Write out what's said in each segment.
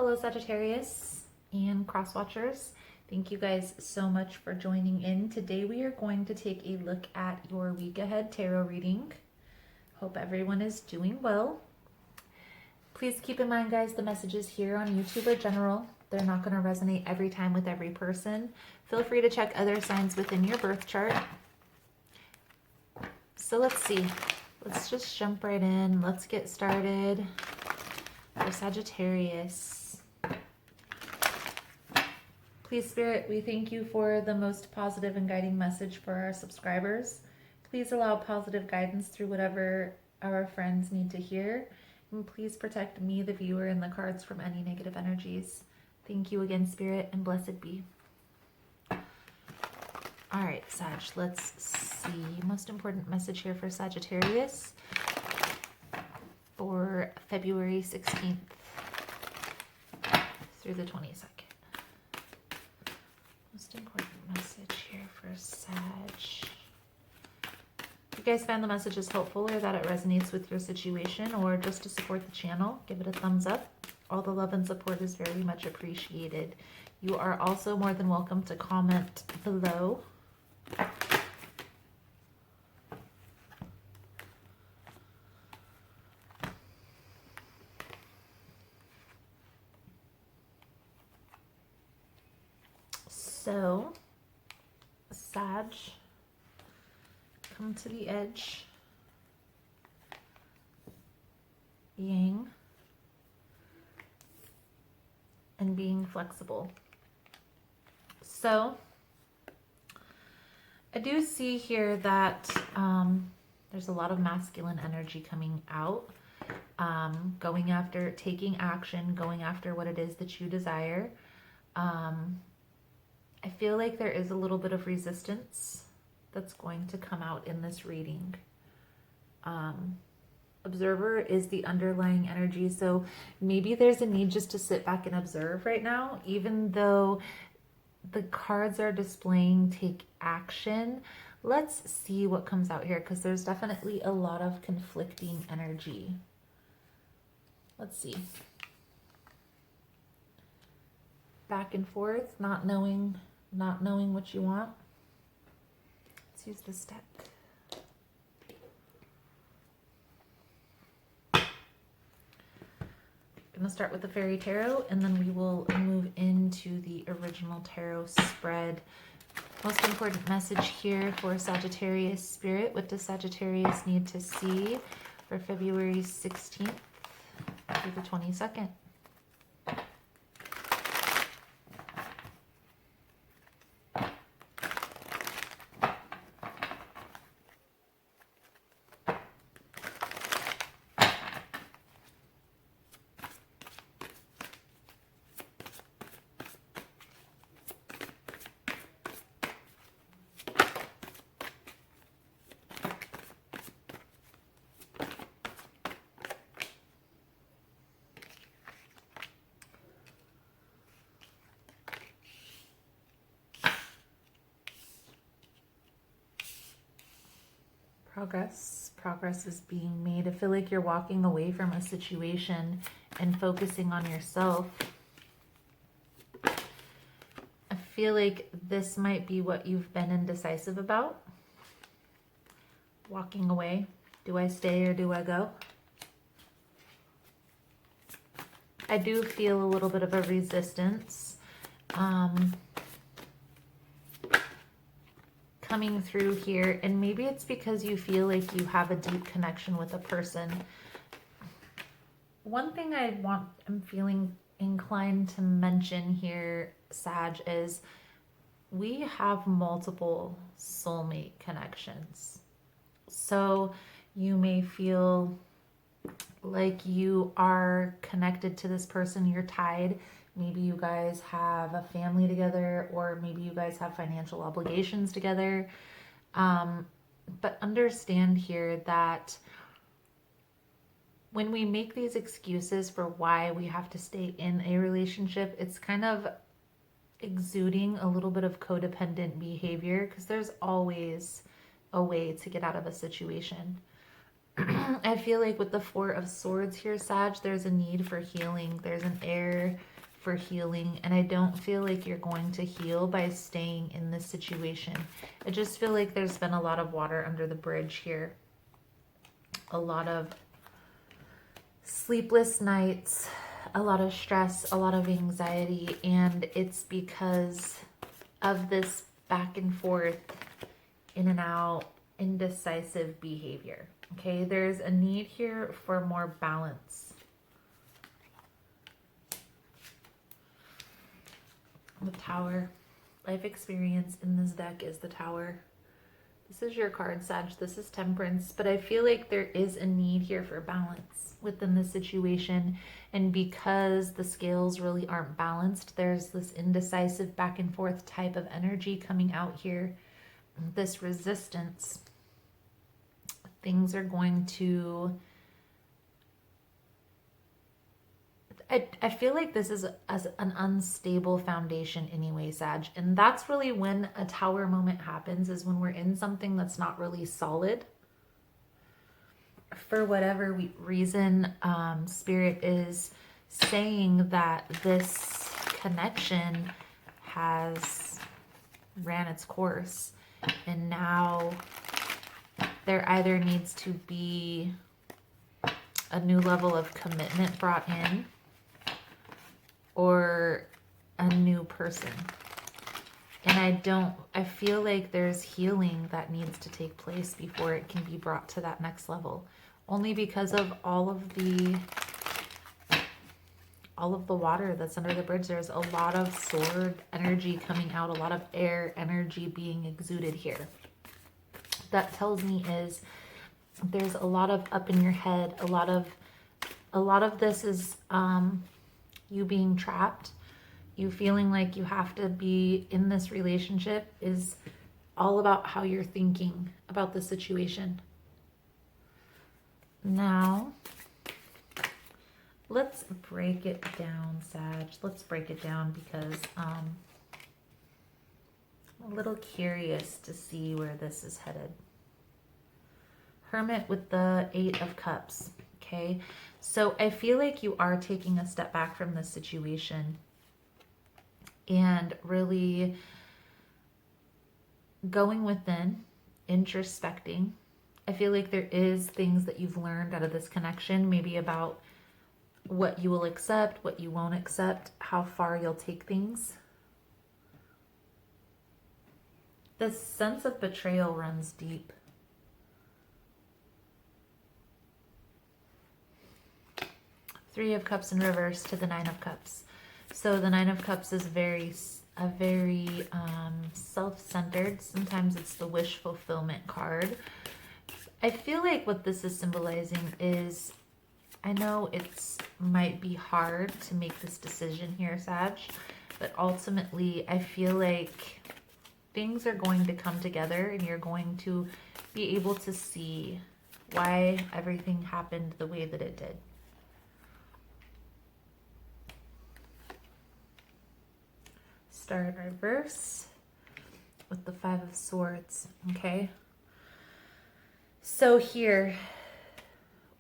Hello Sagittarius and cross watchers. Thank you guys so much for joining in. Today we are going to take a look at your week ahead tarot reading. Hope everyone is doing well. Please keep in mind, guys, the messages here on YouTube are general. They're not going to resonate every time with every person. Feel free to check other signs within your birth chart. So let's see. Let's just jump right in. Let's get started. For Sagittarius. Please, Spirit, we thank you for the most positive and guiding message for our subscribers. Please allow positive guidance through whatever our friends need to hear. And please protect me, the viewer, and the cards from any negative energies. Thank you again, Spirit, and blessed be. All right, Sag, let's see. Most important message here for Sagittarius for February 16th through the 22nd. Most important message here for Sag. If you guys found the messages helpful or that it resonates with your situation or just to support the channel, give it a thumbs up. All the love and support is very much appreciated. You are also more than welcome to comment below. So, Sag, come to the edge, Yang, and being flexible. So, I do see here that there's a lot of masculine energy coming out, going after, taking action, going after what it is that you desire. I feel like there is a little bit of resistance that's going to come out in this reading. Observer is the underlying energy, so maybe there's a need just to sit back and observe right now, even though the cards are displaying take action. Let's see what comes out here, because there's definitely a lot of conflicting energy. Let's see. Back and forth, not knowing what you want. Let's use this deck. I'm gonna start with the fairy tarot, and then we will move into the original tarot spread. Most important message here for Sagittarius Spirit. What does Sagittarius need to see for February 16th through the 22nd? Progress is being made. I feel like you're walking away from a situation and focusing on yourself. I feel like this might be what you've been indecisive about. Walking away. Do I stay or do I go? I do feel a little bit of a resistance coming through here, and maybe it's because you feel like you have a deep connection with a person. One thing I'm feeling inclined to mention here, Sag, is we have multiple soulmate connections. So you may feel like you are connected to this person, you're tied. Maybe you guys have a family together, or maybe you guys have financial obligations together. But understand here that when we make these excuses for why we have to stay in a relationship, it's kind of exuding a little bit of codependent behavior, because there's always a way to get out of a situation. I feel like with the Four of Swords here, Sag, there's a need for healing. There's an air for healing, and I don't feel like you're going to heal by staying in this situation. I just feel like there's been a lot of water under the bridge here. A lot of sleepless nights, a lot of stress, a lot of anxiety, and it's because of this back and forth, in and out, indecisive behavior. Okay, there's a need here for more balance. The Tower. Life experience in this deck is the Tower. This is your card, Sag. This is Temperance. But I feel like there is a need here for balance within the situation. And because the scales really aren't balanced, there's this indecisive back and forth type of energy coming out here. This resistance. Things are going to... I feel like this is as an unstable foundation anyway, Sag. And that's really when a Tower moment happens, is when we're in something that's not really solid. For whatever reason, Spirit is saying that this connection has ran its course. And now there either needs to be a new level of commitment brought in, or a new person. And I feel like there's healing that needs to take place before it can be brought to that next level. Only because of all of the water that's under the bridge. There's a lot of sword energy coming out, a lot of air energy being exuded here. That tells me is there's a lot of up in your head, a lot of this is you being trapped, you feeling like you have to be in this relationship, is all about how you're thinking about the situation. Now, let's break it down, Sag. Let's break it down because I'm a little curious to see where this is headed. Hermit with the 8 of Cups. Okay, so I feel like you are taking a step back from this situation and really going within, introspecting. I feel like there is things that you've learned out of this connection, maybe about what you will accept, what you won't accept, how far you'll take things. This sense of betrayal runs deep. Three of Cups in reverse to the 9 of Cups. So the 9 of Cups is very self-centered. Sometimes it's the wish fulfillment card. I feel like what this is symbolizing is, I know it's might be hard to make this decision here, Sag, but ultimately I feel like things are going to come together and you're going to be able to see why everything happened the way that it did. Star in reverse with the 5 of Swords. Okay, so here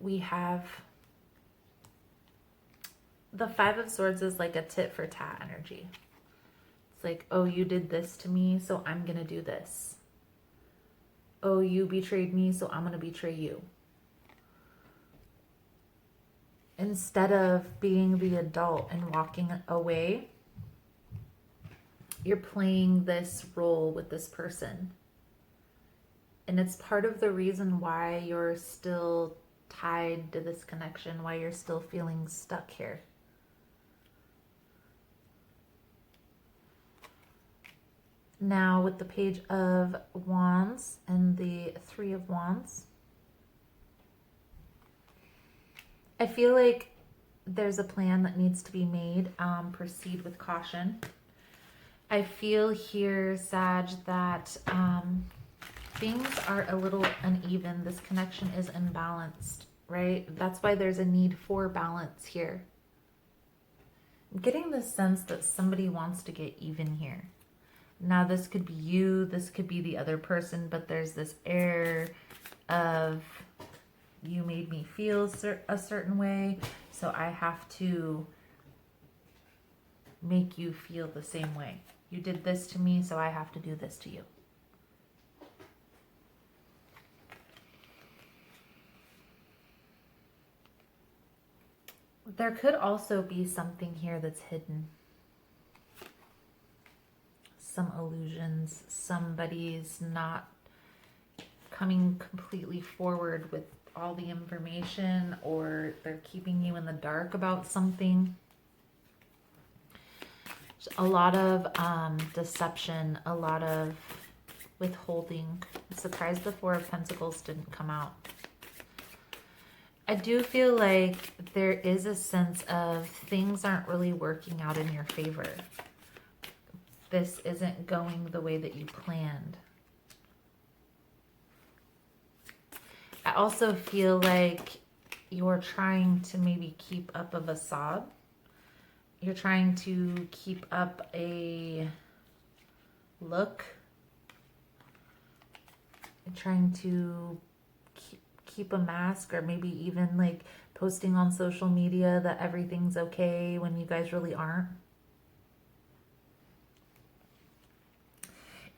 we have the 5 of Swords is like a tit for tat energy. It's like, oh, you did this to me, so I'm gonna do this. Oh, you betrayed me, so I'm gonna betray you. Instead of being the adult and walking away, you're playing this role with this person. And it's part of the reason why you're still tied to this connection, why you're still feeling stuck here. Now with the Page of Wands and the 3 of Wands, I feel like there's a plan that needs to be made. Proceed with caution. I feel here, Sag, that things are a little uneven. This connection is imbalanced, right? That's why there's a need for balance here. I'm getting the sense that somebody wants to get even here. Now, this could be you, this could be the other person, but there's this air of you made me feel a certain way, so I have to make you feel the same way. You did this to me, so I have to do this to you. There could also be something here that's hidden. Some illusions. Somebody's not coming completely forward with all the information, or they're keeping you in the dark about something. A lot of deception, a lot of withholding. I'm surprised the Four of Pentacles didn't come out. I do feel like there is a sense of things aren't really working out in your favor. This isn't going the way that you planned. I also feel like you're trying to maybe keep up a facade. You're trying to keep up a look. You're trying to keep a mask, or maybe even like posting on social media that everything's okay when you guys really aren't.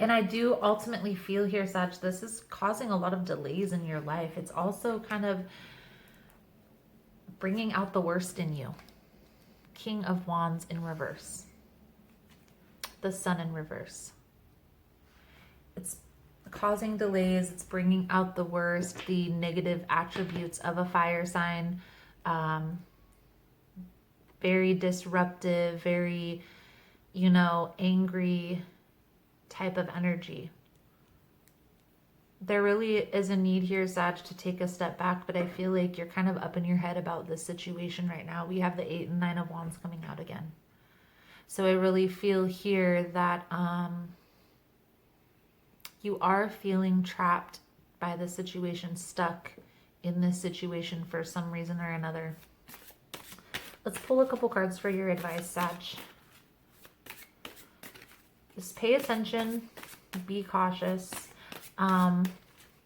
And I do ultimately feel here, Sag, this is causing a lot of delays in your life. It's also kind of bringing out the worst in you. King of Wands in reverse. The Sun in reverse. It's causing delays. It's bringing out the worst, the negative attributes of a fire sign. Very disruptive, very, angry type of energy. There really is a need here, Sag, to take a step back, but I feel like you're kind of up in your head about this situation right now. We have the 8 and 9 of Wands coming out again. So I really feel here that you are feeling trapped by the situation, stuck in this situation for some reason or another. Let's pull a couple cards for your advice, Sag. Just pay attention, be cautious.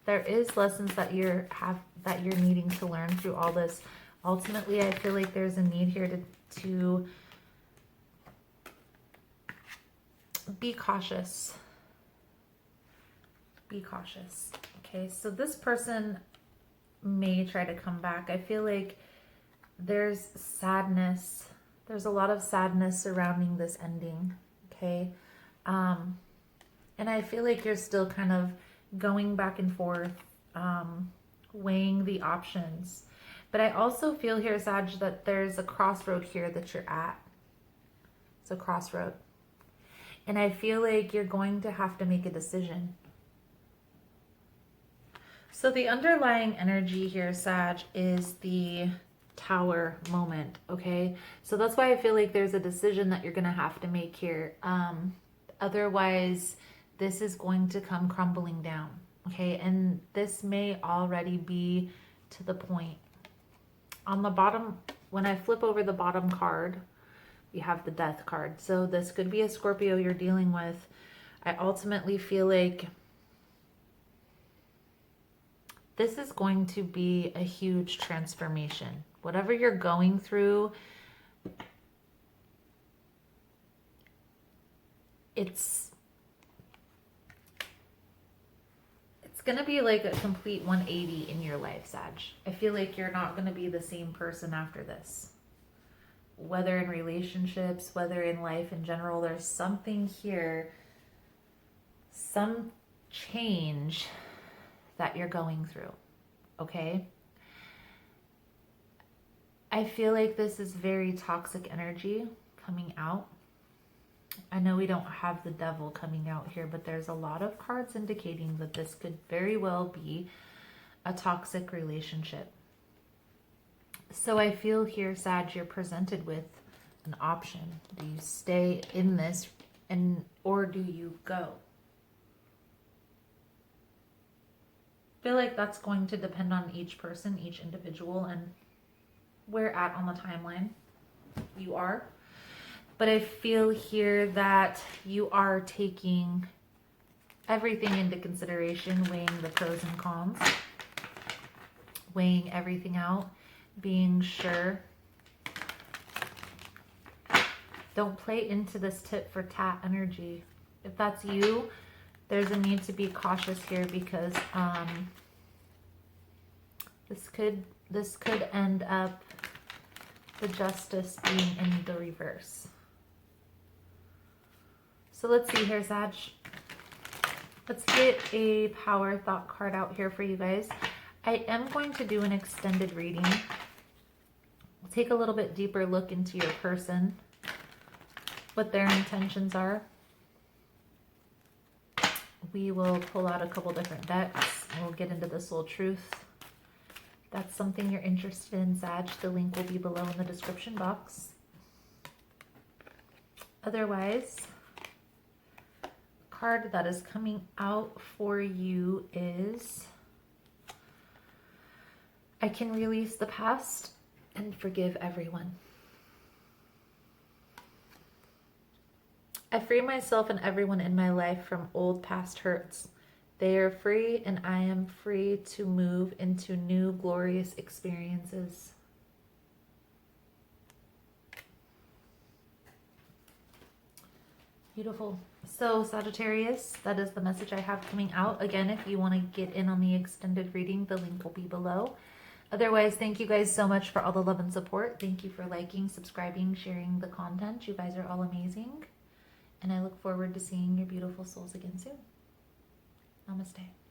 There is lessons that you're needing to learn through all this. Ultimately, I feel like there's a need here to be cautious. Be cautious. Okay, so this person may try to come back. I feel like there's sadness. There's a lot of sadness surrounding this ending. Okay. And I feel like you're still kind of going back and forth, weighing the options. But I also feel here, Sag, that there's a crossroad here that you're at. It's a crossroad. And I feel like you're going to have to make a decision. So the underlying energy here, Sag, is the Tower moment, okay? So that's why I feel like there's a decision that you're going to have to make here. Otherwise, this is going to come crumbling down, okay? And this may already be to the point. On the bottom, when I flip over the bottom card, we have the Death card. So this could be a Scorpio you're dealing with. I ultimately feel like this is going to be a huge transformation. Whatever you're going through, it's going to be like a complete 180 in your life, Sag. I feel like you're not going to be the same person after this. Whether in relationships, whether in life in general, there's something here, some change that you're going through, okay? I feel like this is very toxic energy coming out. I know we don't have the Devil coming out here, but there's a lot of cards indicating that this could very well be a toxic relationship. So I feel here, Sag, you're presented with an option. Do you stay in this or do you go? I feel like that's going to depend on each person, each individual, and where at on the timeline you are. But I feel here that you are taking everything into consideration, weighing the pros and cons, weighing everything out, being sure Don't play into this tit for tat energy. If that's you, there's a need to be cautious here because this could end up the Justice being in the reverse. So let's see here, Sag. Let's get a power thought card out here for you guys. I am going to do an extended reading. We'll take a little bit deeper look into your person, what their intentions are. We will pull out a couple different decks. We'll get into the soul truth. If that's something you're interested in, Sag, the link will be below in the description box. Otherwise, the card that is coming out for you is I can release the past and forgive everyone. I free myself and everyone in my life from old past hurts. They are free and I am free to move into new glorious experiences. Beautiful. So Sagittarius, that is the message I have coming out. Again, if you want to get in on the extended reading, the link will be below. Otherwise, thank you guys so much for all the love and support. Thank you for liking, subscribing, sharing the content. You guys are all amazing. And I look forward to seeing your beautiful souls again soon. Namaste.